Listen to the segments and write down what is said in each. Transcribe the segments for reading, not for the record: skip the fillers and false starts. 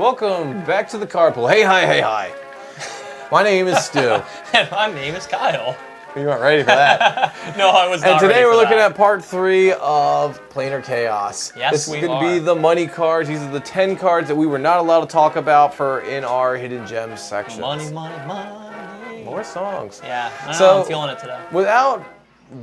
Welcome back to the carpool. Hey, hi. My name is Stu. And my name is Kyle. You weren't ready for that. No, I was not. And today ready we're for looking that. at part 3 of Planar Chaos. Yes, this is we going to are. be the money cards. These are the 10 cards that we were not allowed to talk about in our hidden gems section. Money. More songs. Yeah, I know, So, I'm feeling it today. Without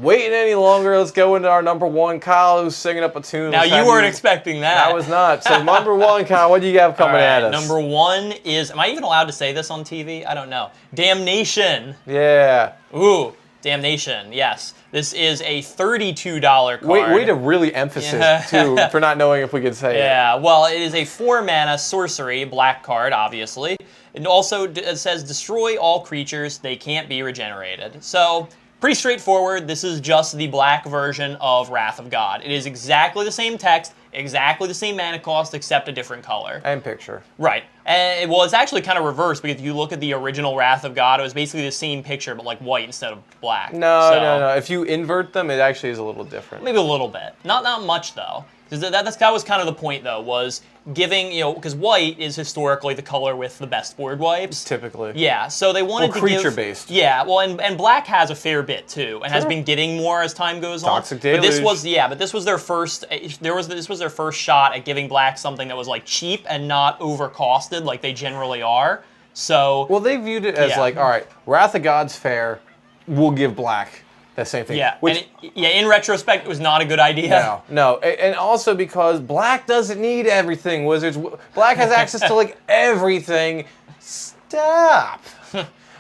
waiting any longer, let's go into our number 1. Kyle, who's singing up a tune. Now, you weren't expecting that. I was not. So number 1, Kyle, what do you have coming at us? Number 1 is, am I even allowed to say this on TV? I don't know. Damnation. Yeah. Ooh, Damnation, yes. This is a $32 card. Way to really emphasis, too, for not knowing if we could say it. Yeah, well, it is a 4-mana sorcery, black card, obviously. It also it says, destroy all creatures, they can't be regenerated. So, pretty straightforward. This is just the black version of Wrath of God. It is exactly the same text, exactly the same mana cost, except a different color. And picture. Right. And, well, it's actually kind of reversed, because if you look at the original Wrath of God, it was basically the same picture, but like white instead of black. No. If you invert them, it actually is a little different. Maybe a little bit. Not much, though. That was kind of the point, though, was giving, because white is historically the color with the best board wipes. Typically. Yeah, so they wanted to give... creature-based. Yeah, well, and black has a fair bit, too, and has been getting more as time goes on. Toxic Deluge. But this was their first... This was their first shot at giving black something that was, like, cheap and not overcosted like they generally are. So... Well, they viewed it as like, all right, Wrath of God's fair, we'll give black that same thing. Yeah, in retrospect, it was not a good idea. No, and also because black doesn't need everything, Wizards. Black has access to, like, everything. Stop.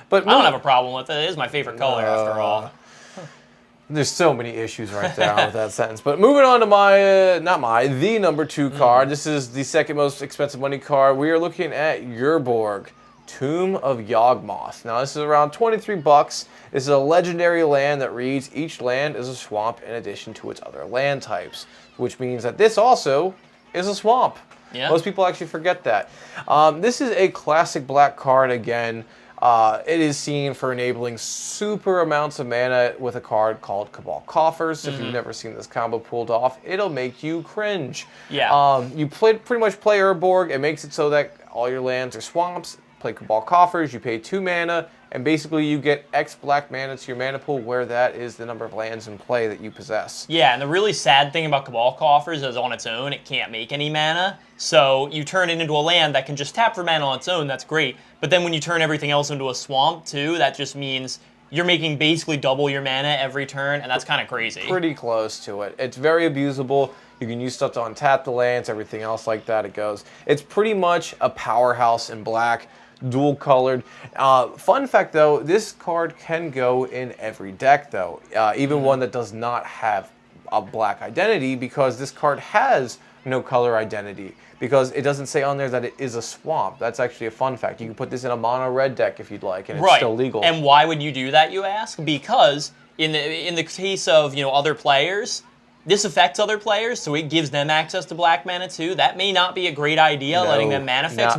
But I don't have a problem with it. It is my favorite color, after all. There's so many issues right there with that sentence. But moving on to the number 2 card. This is the second most expensive money card. We are looking at Urborg, Tomb of Yawgmoth. Now, this is around 23 bucks. This is a legendary land that reads, each land is a swamp in addition to its other land types, which means that this also is a swamp. Yeah. Most people actually forget that. This is a classic black card again. It is seen for enabling super amounts of mana with a card called Cabal Coffers. If you've never seen this combo pulled off, it'll make you cringe. Yeah. You pretty much play Urborg. It makes it so that all your lands are swamps. Play Cabal Coffers, you pay 2 mana, and basically you get X black mana to your mana pool, where that is the number of lands in play that you possess. Yeah, and the really sad thing about Cabal Coffers is on its own, it can't make any mana. So you turn it into a land that can just tap for mana on its own, that's great. But then when you turn everything else into a swamp too, that just means you're making basically double your mana every turn, and that's kind of crazy. Pretty close to it. It's very abusable. You can use stuff to untap the lands, everything else like that it goes. It's pretty much a powerhouse in black. Dual colored. Fun fact though, this card can go in every deck though, even one that does not have a black identity, because this card has no color identity, because it doesn't say on there that it is a swamp. That's actually a fun fact. You can put this in a mono red deck if you'd like, and it's still legal. And why would you do that, you ask? Because in the case of other players, this affects other players, so it gives them access to black mana too. That may not be a great idea, letting them mana fix,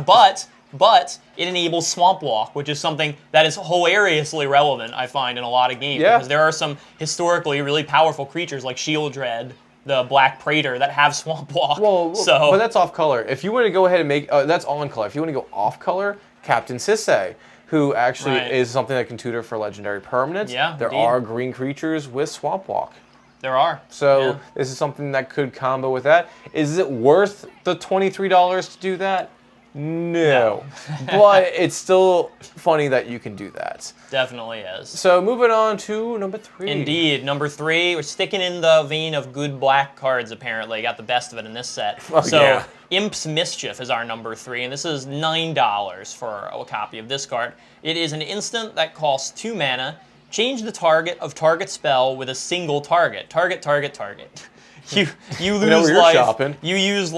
but it enables Swamp Walk, which is something that is hilariously relevant, I find, in a lot of games. Because there are some historically really powerful creatures like Shield Dread, the Black Praetor, that have Swamp Walk. But that's off color. If you want to go ahead and make... that's on color. If you want to go off color, Captain Sisay, who actually is something that can tutor for legendary permanents. Yeah, there are green creatures with Swamp Walk. There are. So this is something that could combo with that. Is it worth the $23 to do that? No. But it's still funny that you can do that. Definitely is. So moving on to number 3. Indeed. Number 3, we're sticking in the vein of good black cards, apparently. Got the best of it in this set. Imp's Mischief is our number 3, and this is $9 for a copy of this card. It is an instant that costs 2 mana. Change the target of target spell with a single target. Target. You lose life. You lose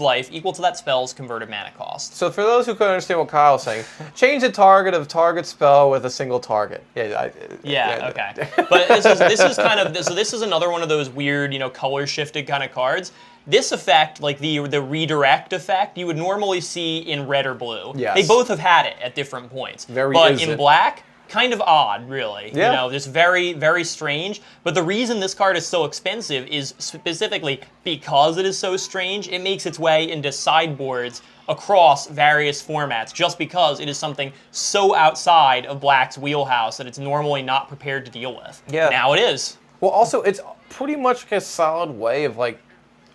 life equal to that spell's converted mana cost. So for those who couldn't understand what Kyle's saying, change the target of target spell with a single target. Okay. But this is another one of those weird, color shifted kind of cards. This effect, like the redirect effect, you would normally see in red or blue. Yes. They both have had it at different points. Very but instant. in black, kind of odd, really. Yeah. You know, just very, very strange. But the reason this card is so expensive is specifically because it is so strange. It makes its way into sideboards across various formats just because it is something so outside of Black's wheelhouse that it's normally not prepared to deal with. Yeah. Now it is. Well, also, it's pretty much like a solid way of like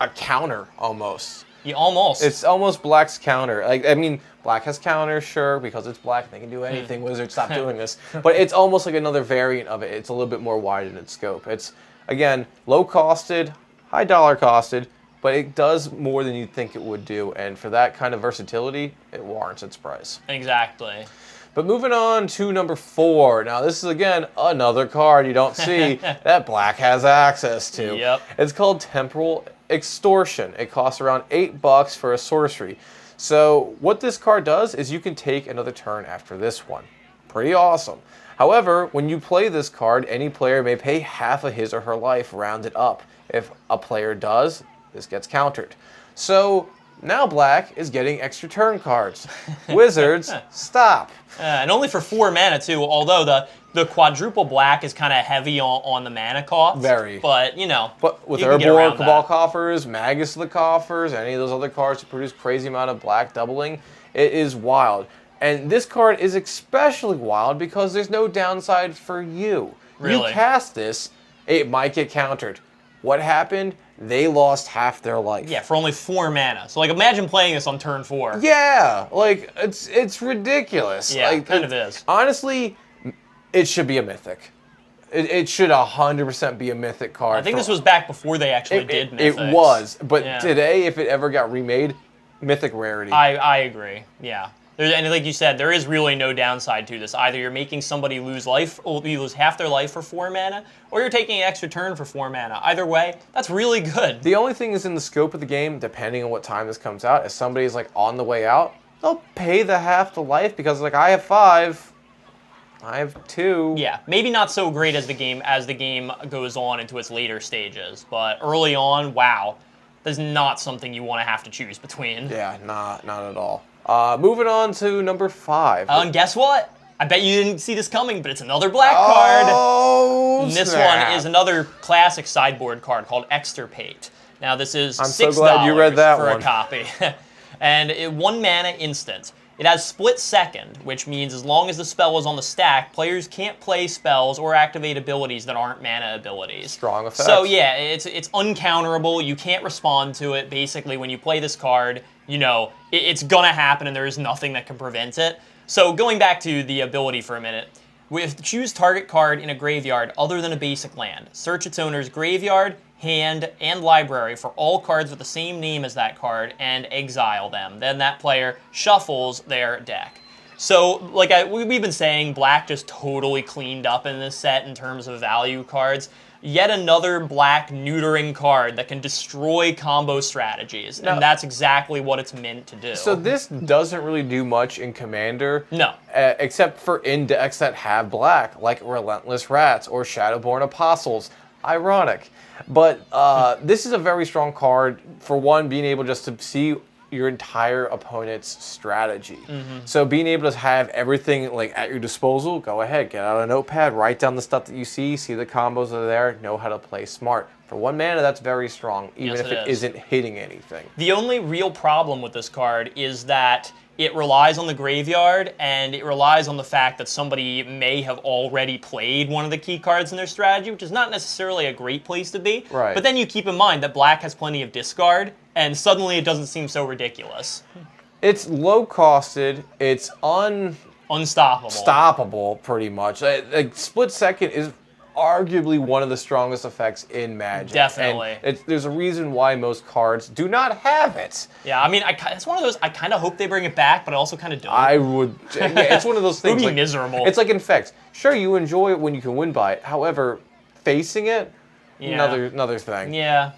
a counter almost. Yeah, almost. It's almost Black's counter. Like, I mean, Black has counters, sure, because it's Black. They can do anything. Wizards, stop doing this. But it's almost like another variant of it. It's a little bit more wide in its scope. It's, again, low costed, high dollar costed, but it does more than you'd think it would do. And for that kind of versatility, it warrants its price. Exactly. But moving on to number 4. Now, this is, again, another card you don't see that Black has access to. Yep. It's called Temporal Extortion. It costs around $8 for a sorcery. So what this card does is you can take another turn after this one. Pretty awesome. However, when you play this card, any player may pay half of his or her life rounded up. If a player does, this gets countered. So now Black is getting extra turn cards. Wizards, stop. And only for 4 mana, too, although the quadruple Black is kind of heavy on the mana cost. Very. But, you know, But with you can get Urborg, around Cabal that. Coffers, Magus of the Coffers, any of those other cards that produce crazy amount of Black doubling, it is wild. And this card is especially wild because there's no downside for you. Really? You cast this, it might get countered. What happened? They lost half their life. Yeah, for only 4 mana. So, like, imagine playing this on turn 4. Yeah, like, it's ridiculous. Yeah, like, it kind of is. Honestly, it should be a mythic. It should 100% be a mythic card. I think this was back before they actually did Mythics. It was, but Yeah. today, if it ever got remade, mythic rarity. I agree, yeah. And like you said, there is really no downside to this. Either you're making somebody lose life, or you lose half their life for 4 mana, or you're taking an extra turn for 4 mana. Either way, that's really good. The only thing is in the scope of the game, depending on what time this comes out, if somebody's like on the way out, they'll pay the half the life because like I have 5, I have 2. Yeah, maybe not so great as the game goes on into its later stages, but early on, wow, that's not something you want to have to choose between. Yeah, not at all. Moving on to number 5. And guess what? I bet you didn't see this coming, but it's another Black card. Oh, And this snap. one is another classic sideboard card called Extirpate. Now this is I'm $6 so glad you read that for one. a copy. And 1 mana instant. It has split second, which means as long as the spell is on the stack, players can't play spells or activate abilities that aren't mana abilities. Strong effects. So yeah, it's uncounterable. You can't respond to it. Basically, when you play this card, you know, it's gonna happen and there is nothing that can prevent it. So going back to the ability for a minute, choose target card in a graveyard other than a basic land. Search its owner's graveyard, hand, and library for all cards with the same name as that card and exile them. Then that player shuffles their deck. So, like we've been saying, Black just totally cleaned up in this set in terms of value cards. Yet another Black neutering card that can destroy combo strategies, Now, and that's exactly what it's meant to do. So this doesn't really do much in Commander. No. Except for index that have Black, like Relentless Rats or Shadowborn Apostles. Ironic. But this is a very strong card, for one, being able just to see your entire opponent's strategy. So being able to have everything like at your disposal, go ahead, get out a notepad, write down the stuff that you see the combos that are there, know how to play smart. For 1 mana, that's very strong, even Yes, if it it is. isn't hitting anything. The only real problem with this card is that it relies on the graveyard, and it relies on the fact that somebody may have already played one of the key cards in their strategy, which is not necessarily a great place to be. Right. But then you keep in mind that Black has plenty of discard, and suddenly it doesn't seem so ridiculous. It's low costed, it's Unstoppable. unstoppable pretty much. Like split second is arguably one of the strongest effects in Magic. Definitely. And there's a reason why most cards do not have it. Yeah, I mean, it's one of those, I kind of hope they bring it back, but I also kind of don't. I would. Yeah, it's one of those It things. would be like, miserable. It's like Infect. Sure, you enjoy it when you can win by it. However, facing it, Yeah. another thing. Yeah.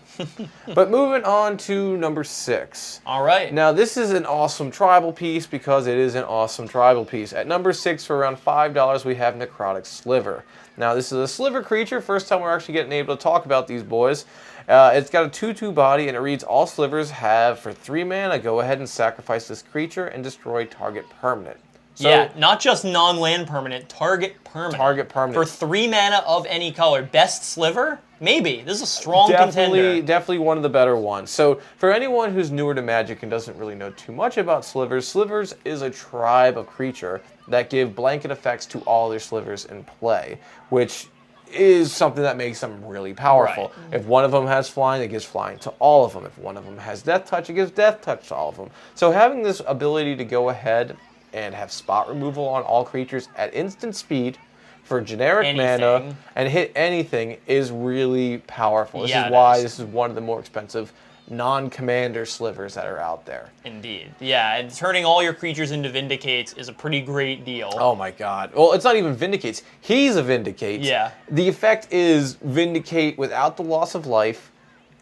But moving on to number 6. All right. Now, this is an awesome tribal piece because it is an awesome tribal piece. At number 6, for around $5, we have Necrotic Sliver. Now, this is a sliver creature. First time we're actually getting able to talk about these boys. It's got a 2/2 body, and it reads, all slivers have, for 3 mana, go ahead and sacrifice this creature and destroy target permanent. So, yeah, not just non-land permanent, target permanent. Target permanent. For 3 mana of any color. Best sliver? Maybe. This is a strong contender. Definitely one of the better ones. So for anyone who's newer to Magic and doesn't really know too much about slivers, slivers is a tribe of creature that give blanket effects to all their slivers in play, which is something that makes them really powerful. Right. If one of them has flying, it gives flying to all of them. If one of them has death touch, it gives death touch to all of them. So having this ability to go ahead and have spot removal on all creatures at instant speed for generic mana and hit anything is really powerful. This is why this is one of the more expensive non-commander slivers that are out there. Indeed. Yeah, and turning all your creatures into Vindicates is a pretty great deal. Oh my god. Well, it's not even Vindicates. He's a Vindicate. Yeah. The effect is Vindicate without the loss of life,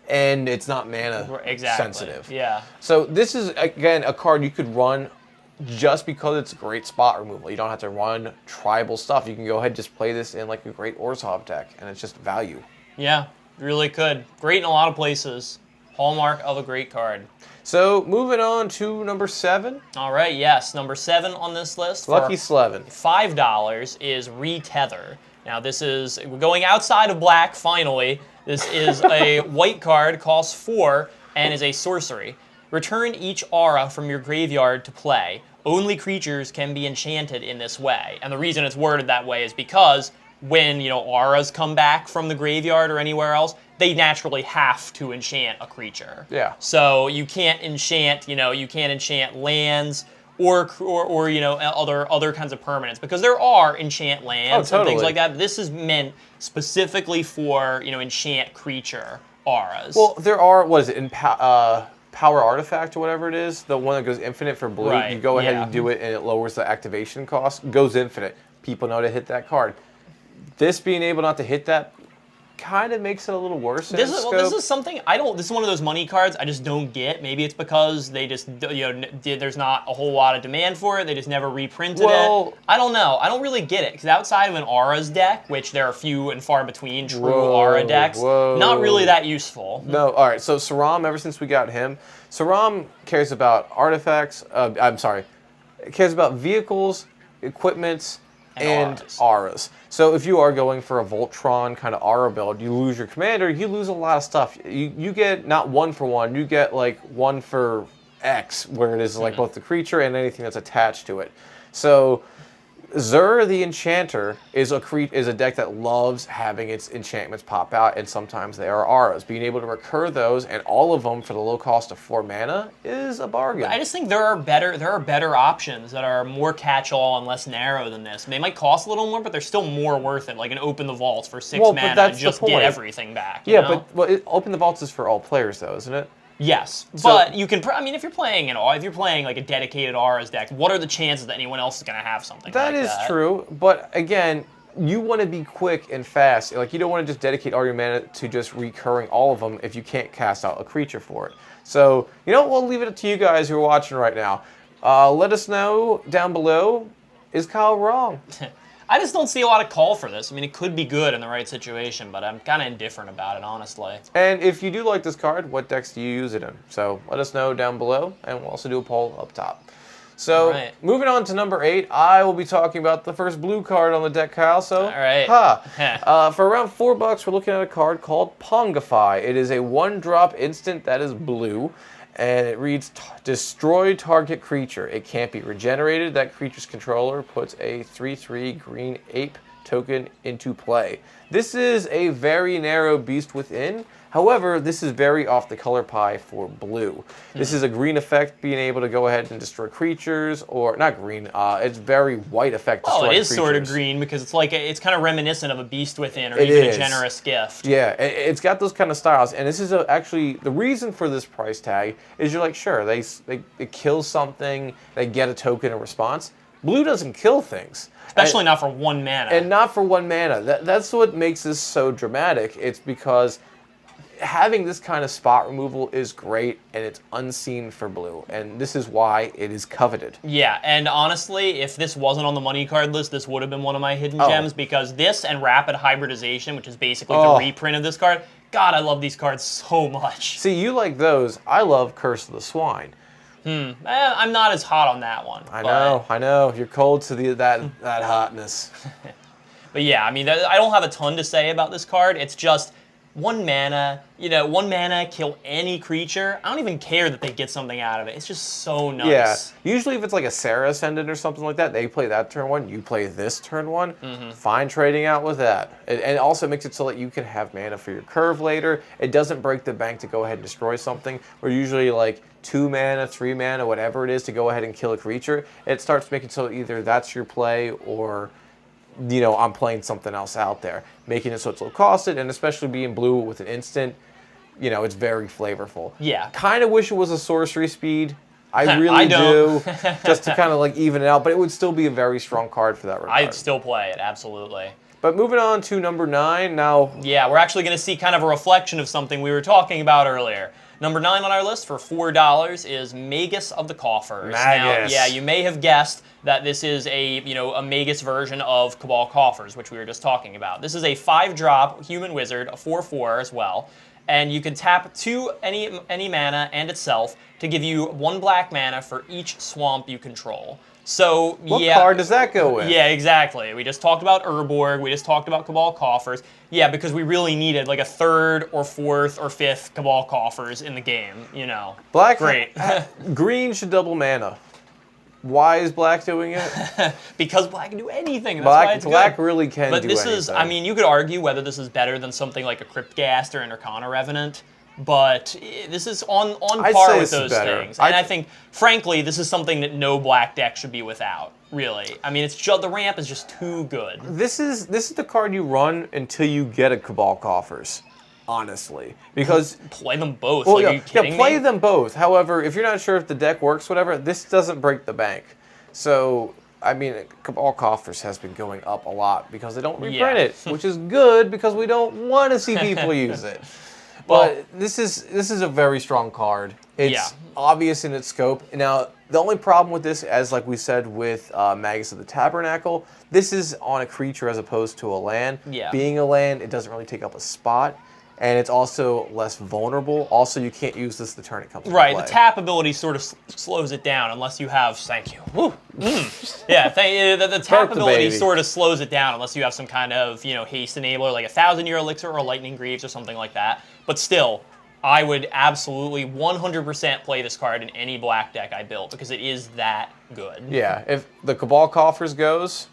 and it's not mana sensitive. Yeah. So this is, again, a card you could run just because it's great spot removal. You don't have to run tribal stuff. You can go ahead and just play this in like a great Orzhov deck, and it's just value. Yeah, really could. Great in a lot of places. Hallmark of a great card. So moving on to number 7. All right, yes, number 7 on this list. Lucky Slevin. $5 is Retether. Now this is, we're going outside of black, finally. This is a white card, costs 4, and is a sorcery. Return each aura from your graveyard to play. Only creatures can be enchanted in this way. And the reason it's worded that way is because when, auras come back from the graveyard or anywhere else, they naturally have to enchant a creature. Yeah. So you can't enchant, you can't enchant lands or other kinds of permanents, because there are enchant lands and things like that. But this is meant specifically for, enchant creature auras. Well, there are, what is it, Power Artifact or whatever it is, the one that goes infinite for blue. Right, You go ahead and do it, and it lowers the activation cost. Goes infinite. People know to hit that card. This being able not to hit that kind of makes it a little worse. This is something this is one of those money cards I just don't get. Maybe it's because they just there's not a whole lot of demand for it. They just never reprinted it. I don't know. I don't really get it, because outside of an auras deck, which there are few and far between true aura decks, not really that useful. No. All right. So Saram, ever since we got him, Saram cares about artifacts. Cares about vehicles, equipments, and auras. So if you are going for a Voltron kind of aura build, you lose your commander, you lose a lot of stuff. You get not 1 for 1, you get like 1 for X, where it is like both the creature and anything that's attached to it. So Zur the Enchanter is a deck that loves having its enchantments pop out, and sometimes they are auras. Being able to recur those and all of them for the low cost of 4 mana is a bargain. I just think there are better options that are more catch-all and less narrow than this. They might cost a little more, but they're still more worth it. Like an Open the Vaults for 6 mana and just get everything back. Yeah, but Open the Vaults is for all players, though, isn't it? Yes, but you can. I mean, if you're playing like a dedicated auras deck, what are the chances that anyone else is going to have something like that? That is true, but again, you want to be quick and fast. Like, you don't want to just dedicate all your mana to just recurring all of them if you can't cast out a creature for it. So, we'll leave it to you guys who are watching right now. Let us know down below, is Kyle wrong? I just don't see a lot of call for this. I mean, it could be good in the right situation, but I'm kind of indifferent about it, honestly. And if you do like this card, what decks do you use it in? So let us know down below, and we'll also do a poll up top. So moving on to number 8, I will be talking about the first blue card on the deck, Kyle. So, for around $4, we're looking at a card called Pongify. It is a 1-drop instant that is blue, and it reads, destroy target creature. It can't be regenerated. That creature's controller puts a 3/3 green ape token into play. This is a very narrow beast within. However, this is very off the color pie for blue. This is a green effect, being able to go ahead and destroy creatures, or not green. It's very white effect. Well, it is sort of green, because it's kind of reminiscent of a Beast Within, or even a Generous Gift. Yeah, it's got those kind of styles, and this is actually the reason for this price tag is you're like, sure, they kill something, they get a token in response. Blue doesn't kill things. Especially not for 1 mana. And not for 1 mana. That's what makes this so dramatic. It's because having this kind of spot removal is great, and it's unseen for blue, and this is why it is coveted. Yeah, and honestly, if this wasn't on the money card list, this would have been one of my hidden gems, because this and Rapid Hybridization, which is basically the reprint of this card, God, I love these cards so much. See, you like those. I love Curse of the Swine. I'm not as hot on that one. I know. You're cold to that hotness. But yeah, I mean, I don't have a ton to say about this card. It's just 1 mana, 1 mana, kill any creature. I don't even care that they get something out of it. It's just so nice. Yeah, usually if it's like a Sarah Ascendant or something like that, they play that turn 1, you play this turn 1. Fine trading out with that. And it also makes it so that you can have mana for your curve later. It doesn't break the bank to go ahead and destroy something. We're usually like 2 mana, 3 mana, whatever it is to go ahead and kill a creature. It starts making so either that's your play or I'm playing something else out there, making it so it's low costed, and especially being blue with an instant, it's very flavorful. Yeah. Kind of wish it was a sorcery speed. I really do, just to kind of like even it out, but it would still be a very strong card for that regard. I'd still play it, absolutely. But moving on to number 9 now. Yeah, we're actually going to see kind of a reflection of something we were talking about earlier. Number 9 on our list for $4 is Magus of the Coffers. Magus. Now, yeah, you may have guessed that this is a Magus version of Cabal Coffers, which we were just talking about. This is a 5-drop human wizard, a 4/4 as well, and you can tap 2 any mana and itself to give you 1 black mana for each swamp you control. So, what card does that go with? Yeah, exactly. We just talked about Urborg. We just talked about Cabal Coffers. Yeah, because we really needed like a 3rd or 4th or 5th Cabal Coffers in the game, Black, Great. Green should double mana. Why is black doing it? Because black can do anything. That's why it's black good. really can But do this anything. is, I mean, you could argue whether this is better than something like a Cryptghast or an Arcana Revenant. But this is on par with those things. And I think, frankly, this is something that no black deck should be without, really. I mean, it's just, the ramp is just too good. This is the card you run until you get a Cabal Coffers, honestly. Because play them both. Well, Are you kidding me? play them both. However, if you're not sure if the deck works, whatever, this doesn't break the bank. So, I mean, Cabal Coffers has been going up a lot because they don't reprint it, which is good because we don't want to see people use it. But this is a very strong card. It's obvious in its scope. Now, the only problem with this, as like we said with Magus of the Tabernacle, this is on a creature as opposed to a land. Yeah. Being a land, it doesn't really take up a spot. And it's also less vulnerable. Also, you can't use this the turn it comes to play. Right, the tap ability sort of slows it down unless you have, thank you. Yeah, the tap ability sort of slows it down unless you have some kind of, haste enabler, like a 1,000-year elixir or a lightning greaves or something like that. But still, I would absolutely 100% play this card in any black deck I built because it is that good. Yeah, if the Cabal Coffers goes,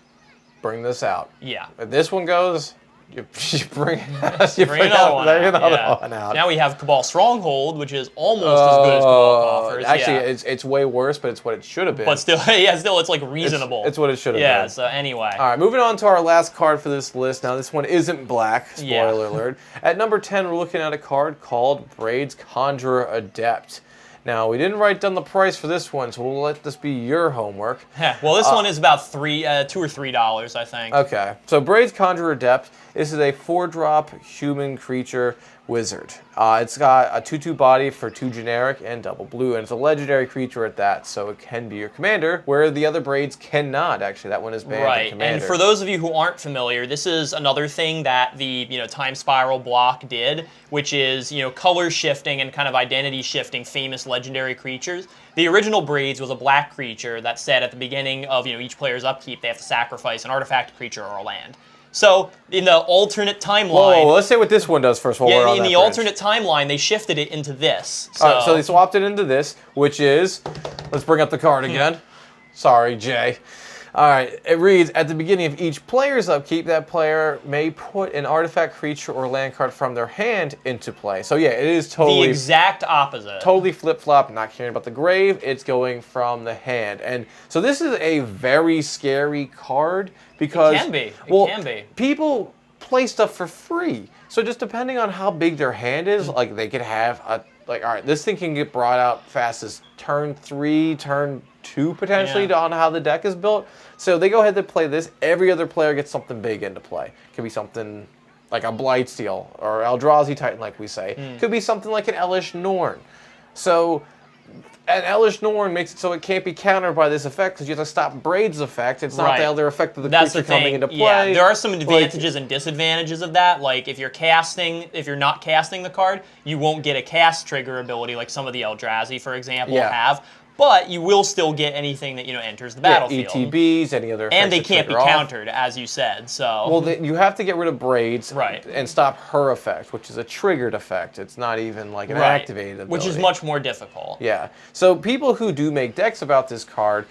bring this out. Yeah. If this one goes, you bring another one out. Now we have Cabal Stronghold, which is almost as good as Cabal Coffers. Actually, it's way worse, but it's what it should have been. But still, it's like reasonable. It's what it should have been. Yeah, so anyway. All right, moving on to our last card for this list. Now, this one isn't black, spoiler alert. At number 10, we're looking at a card called Braid's Conjurer Adept. Now, we didn't write down the price for this one, so we'll let this be your homework. Well, this one is about $2 or $3, I think. Okay, so Braid's Conjurer Adept. This is a 4-drop human creature wizard. It's got a 2/2 body for 2 generic and double blue, and it's a legendary creature at that, so it can be your commander, where the other Braids cannot, actually. That one is banned in commander. And for those of you who aren't familiar, this is another thing that the Time Spiral block did, which is color shifting and kind of identity shifting famous legendary creatures. The original Braids was a black creature that said at the beginning of each player's upkeep they have to sacrifice an artifact, creature, or a land. So in the alternate timeline, whoa, let's say what this one does first. While we're on in that the branch. alternate timeline, they shifted it into this. So they swapped it into this, which is, let's bring up the card again. Sorry, Jay. All right, it reads, at the beginning of each player's upkeep, that player may put an artifact, creature, or land card from their hand into play. So yeah, it is totally... the exact opposite. Totally flip-flop, not caring about the grave, it's going from the hand. And so this is a very scary card because... It can be. It can be. People play stuff for free. So just depending on how big their hand is, like they could have a... Like, all right, this thing can get brought out fast as turn 3, turn 2 potentially on how the deck is built. So they go ahead and play this. Every other player gets something big into play. Could be something like a Blightsteel or Eldrazi Titan, like we say. Could be something like an Elish Norn. So an Elish Norn makes it so it can't be countered by this effect because you have to stop Braid's effect. It's not the other effect of the creature coming into play. Yeah, there are some advantages and disadvantages of that. Like if you're not casting the card, you won't get a cast trigger ability like some of the Eldrazi, for example, have. but you will still get anything that enters the battlefield. ETBs, any other effects and they that can't be trigger off. countered, as you said. So Well, you have to get rid of braids Right. and stop her effect, which is a triggered effect. It's not even like an activated ability. which is much more difficult. Yeah. So people who do make decks about this card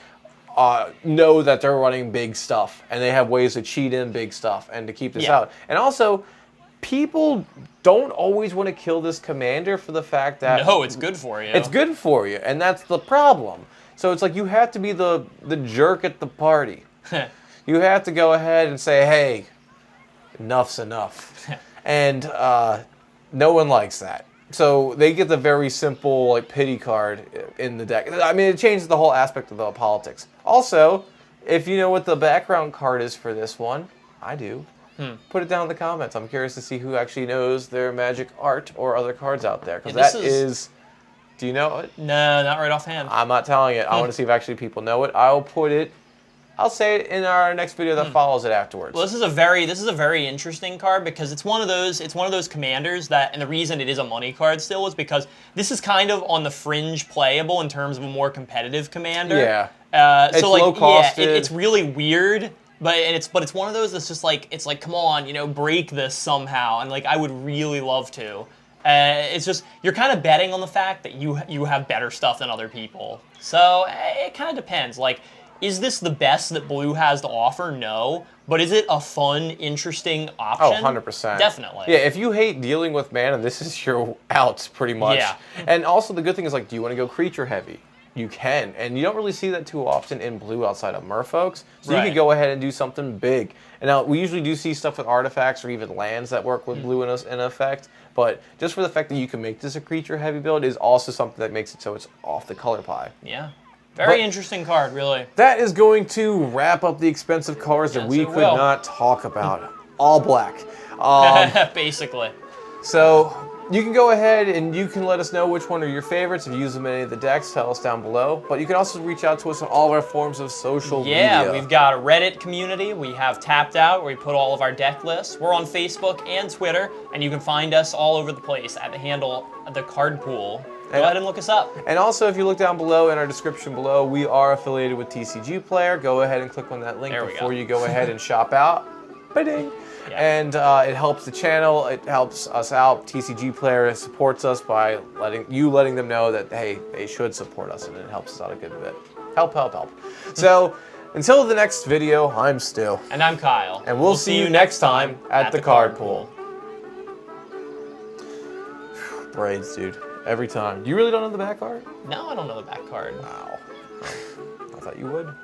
know that they're running big stuff, and they have ways to cheat in big stuff and to keep this out. And also, people don't always want to kill this commander for the fact that No, it's good for you. It's good for you, and that's the problem. So it's like you have to be the jerk at the party. You have to go ahead and say, hey, enough's enough. And no one likes that. So they get the very simple like pity card in the deck. I mean, it changes the whole aspect of the politics. Also, if you know what the background card is for this one, I do. Put it down in the comments. I'm curious to see who actually knows their Magic art or other cards out there. Because that is... Do you know it? No, not right offhand. I'm not telling it. I want to see if actually people know it. I'll say it in our next video that follows it afterwards. Well, this is a very interesting card because it's one of those commanders that, and the reason it is a money card still is because this is kind of on the fringe playable in terms of a more competitive commander. Yeah. So like, low costed. yeah, it's really weird. But it's one of those that's just like, it's like, come on, break this somehow, and like I would really love to. It's just you're kind of betting on the fact that you have better stuff than other people. So it kind of depends. Like, is this the best that Blue has to offer? No. But is it a fun, interesting option? Oh, 100%. Definitely. Yeah, if you hate dealing with mana, this is your outs pretty much. Yeah. And also the good thing is, like, do you want to go creature heavy? You can, and you don't really see that too often in Blue outside of Merfolks. So you could go ahead and do something big. And now we usually do see stuff with artifacts or even lands that work with Blue in effect. But just for the fact that you can make this a creature heavy build is also something that makes it so it's off the color pie. Yeah. Very interesting card, really. That is going to wrap up the expensive cards that we could not talk about. All black. Basically. So you can go ahead and you can let us know which one are your favorites. If you use them in any of the decks, tell us down below. But you can also reach out to us on all of our forms of social media. Yeah, we've got a Reddit community. We have Tapped Out, where we put all of our deck lists. We're on Facebook and Twitter, and you can find us all over the place at the handle The Card Pool. Go ahead and look us up. And also, if you look down below in our description below, we are affiliated with TCG Player. Go ahead and click on that link before you go ahead and shop out. Ba-ding. Yeah. And it helps the channel. It helps us out. TCG Player supports us by letting them know that, hey, they should support us, and it helps us out a good bit. Help. So, until the next video, I'm Stu. And I'm Kyle. And we'll see you next time at the Card Pool. Braids, dude. Every time. You really don't know the back card? No, I don't know the back card. Wow. I thought you would.